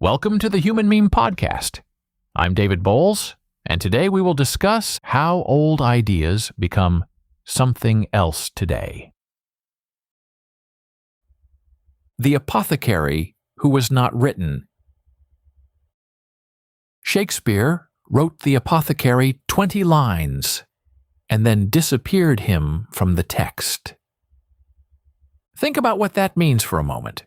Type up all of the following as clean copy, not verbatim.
Welcome to the Human Meme Podcast. I'm David Bowles, and today we will discuss how old ideas become something else today. The Apothecary Who Was Not Written. Shakespeare wrote the Apothecary 20 lines and then disappeared him from the text. Think about what that means for a moment.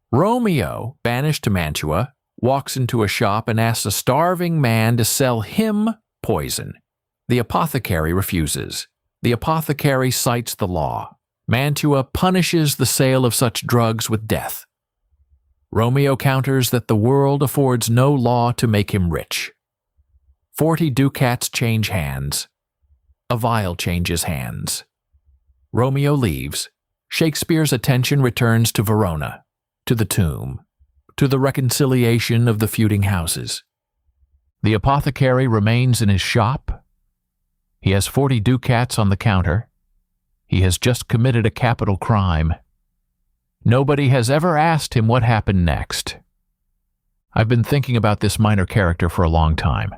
Romeo, banished to Mantua, walks into a shop and asks a starving man to sell him poison. The apothecary refuses. The apothecary cites the law. Mantua punishes the sale of such drugs with death. Romeo counters that the world affords no law to make him rich. 40 ducats change hands. A vial changes hands. Romeo leaves. Shakespeare's attention returns to Verona, to the tomb, to the reconciliation of the feuding houses. The apothecary remains in his shop. He has 40 ducats on the counter. He has just committed a capital crime. Nobody has ever asked him what happened next. I've been thinking about this minor character for a long time,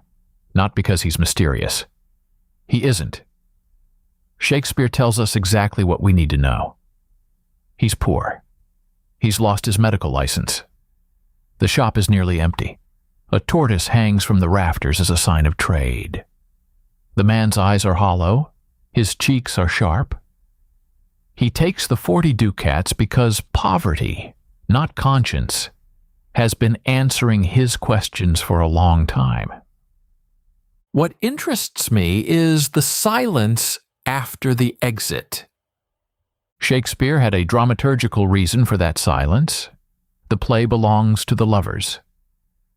not because he's mysterious. He isn't. Shakespeare tells us exactly what we need to know. He's poor. He's lost his medical license. The shop is nearly empty. A tortoise hangs from the rafters as a sign of trade. The man's eyes are hollow. His cheeks are sharp. He takes the 40 ducats because poverty, not conscience, has been answering his questions for a long time. What interests me is the silence after the exit. Shakespeare had a dramaturgical reason for that silence. The play belongs to the lovers.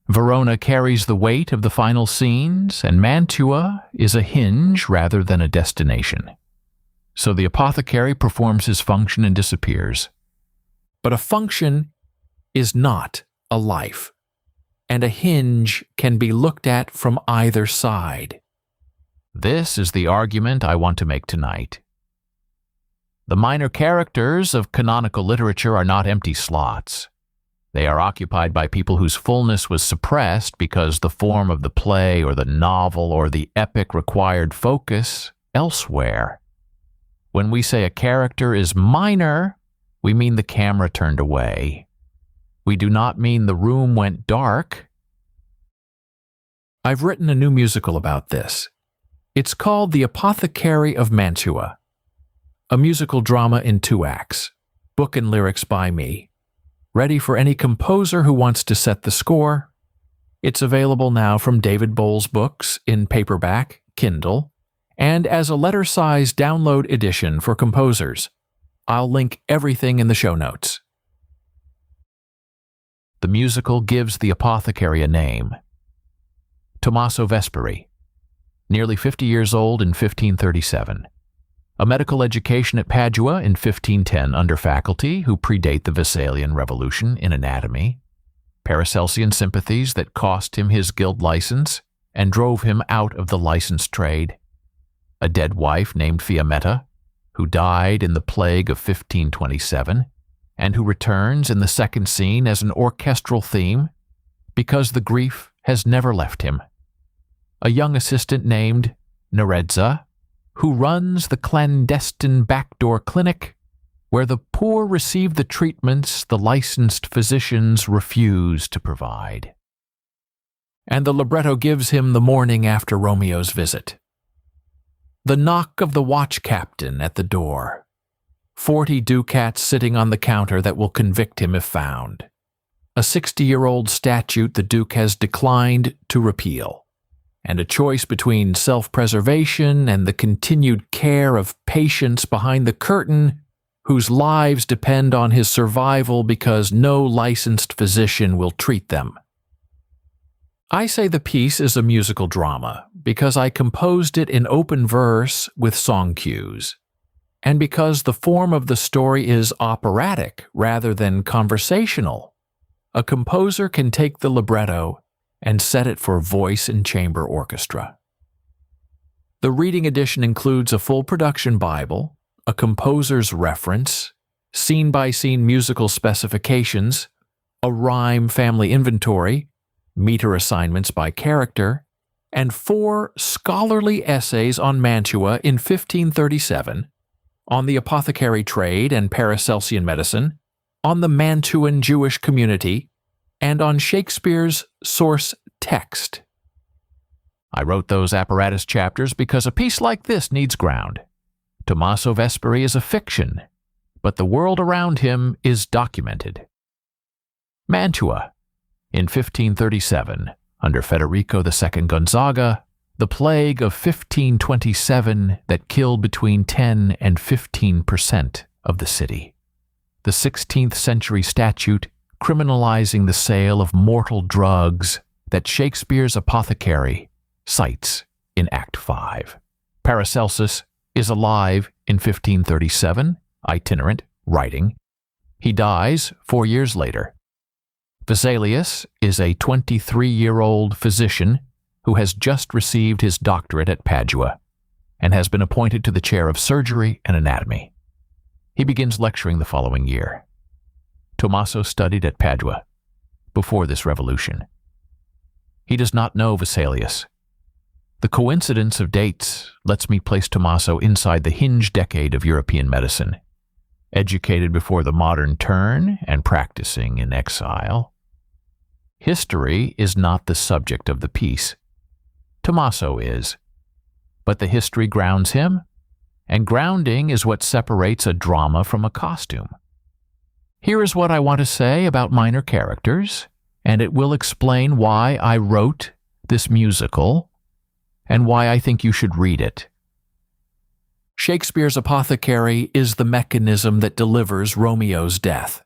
Verona carries the weight of the final scenes, and Mantua is a hinge rather than a destination. So the apothecary performs his function and disappears. But a function is not a life, and a hinge can be looked at from either side. This is the argument I want to make tonight. The minor characters of canonical literature are not empty slots. They are occupied by people whose fullness was suppressed because the form of the play or the novel or the epic required focus elsewhere. When we say a character is minor, we mean the camera turned away. We do not mean the room went dark. I've written a new musical about this. It's called The Apothecary of Mantua, a musical drama in 2 acts, book and lyrics by me, ready for any composer who wants to set the score. It's available now from David Bowles Books in paperback, Kindle, and as a letter-size download edition for composers. I'll link everything in the show notes. The musical gives the apothecary a name. Tommaso Vesperi, nearly 50 years old in 1537. A medical education at Padua in 1510 under faculty who predate the Vesalian Revolution in anatomy. Paracelsian sympathies that cost him his guild license and drove him out of the licensed trade. A dead wife named Fiammetta, who died in the plague of 1527, and who returns in the second scene as an orchestral theme because the grief has never left him. A young assistant named Nerezza, who runs the clandestine backdoor clinic where the poor receive the treatments the licensed physicians refuse to provide. And the libretto gives him the morning after Romeo's visit. The knock of the watch captain at the door. 40 ducats sitting on the counter that will convict him if found. A 60-year-old statute the Duke has declined to repeal. And a choice between self-preservation and the continued care of patients behind the curtain whose lives depend on his survival because no licensed physician will treat them. I say the piece is a musical drama because I composed it in open verse with song cues, and because the form of the story is operatic rather than conversational. A composer can take the libretto and set it for voice and chamber orchestra. The reading edition includes a full production Bible, a composer's reference, scene-by-scene musical specifications, a rhyme family inventory, meter assignments by character, and 4 scholarly essays on Mantua in 1537, on the apothecary trade and Paracelsian medicine, on the Mantuan Jewish community, and on Shakespeare's source text. I wrote those apparatus chapters because a piece like this needs ground. Tommaso Vesperi is a fiction, but the world around him is documented. Mantua. In 1537, under Federico II Gonzaga, the plague of 1527 that killed between 10 and 15% of the city. The 16th century statute criminalizing the sale of mortal drugs that Shakespeare's Apothecary cites in Act 5. Paracelsus is alive in 1537, itinerant, writing. He dies 4 years later. Vesalius is a 23-year-old physician who has just received his doctorate at Padua and has been appointed to the chair of surgery and anatomy. He begins lecturing the following year. Tommaso studied at Padua before this revolution. He does not know Vesalius. The coincidence of dates lets me place Tommaso inside the hinge decade of European medicine, educated before the modern turn and practicing in exile. History is not the subject of the piece. Tommaso is. But the history grounds him, and grounding is what separates a drama from a costume. Here is what I want to say about minor characters, and it will explain why I wrote this musical and why I think you should read it. Shakespeare's Apothecary is the mechanism that delivers Romeo's death.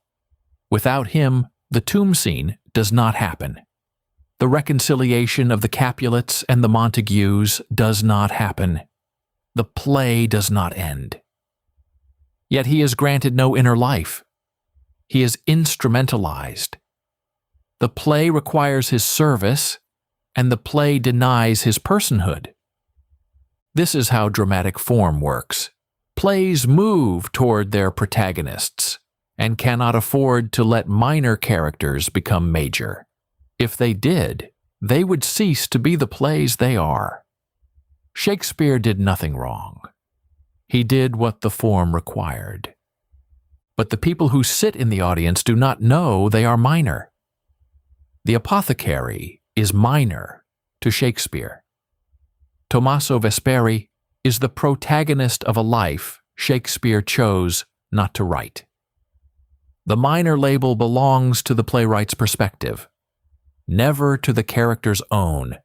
Without him, the tomb scene does not happen. The reconciliation of the Capulets and the Montagues does not happen. The play does not end. Yet he is granted no inner life. He is instrumentalized. The play requires his service, and the play denies his personhood. This is how dramatic form works. Plays move toward their protagonists and cannot afford to let minor characters become major. If they did, they would cease to be the plays they are. Shakespeare did nothing wrong. He did what the form required. But the people who sit in the audience do not know they are minor. The Apothecary is minor to Shakespeare. Tommaso Vesperi is the protagonist of a life Shakespeare chose not to write. The minor label belongs to the playwright's perspective, never to the character's own.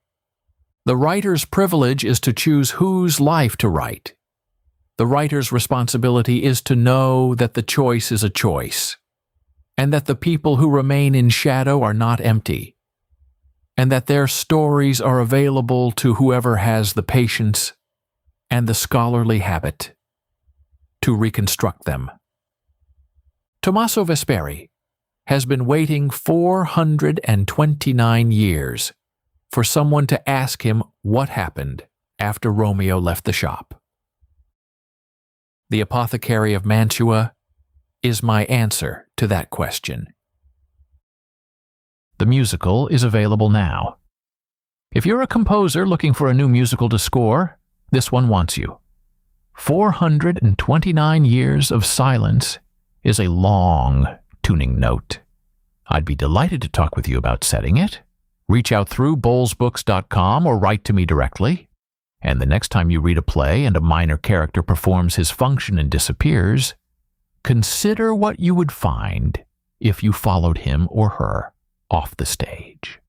The writer's privilege is to choose whose life to write. The writer's responsibility is to know that the choice is a choice, and that the people who remain in shadow are not empty, and that their stories are available to whoever has the patience and the scholarly habit to reconstruct them. Tommaso Vesperi has been waiting 429 years for someone to ask him what happened after Romeo left the shop. The Apothecary of Mantua is my answer to that question. The musical is available now. If you're a composer looking for a new musical to score, this one wants you. 429 years of silence is a long tuning note. I'd be delighted to talk with you about setting it. Reach out through bowlesbooks.com or write to me directly. And the next time you read a play and a minor character performs his function and disappears, consider what you would find if you followed him or her off the stage.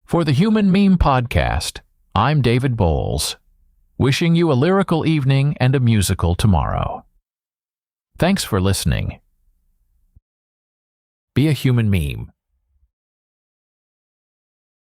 For the Human Meme Podcast, I'm David Bowles, wishing you a lyrical evening and a musical tomorrow. Thanks for listening. Be a human meme.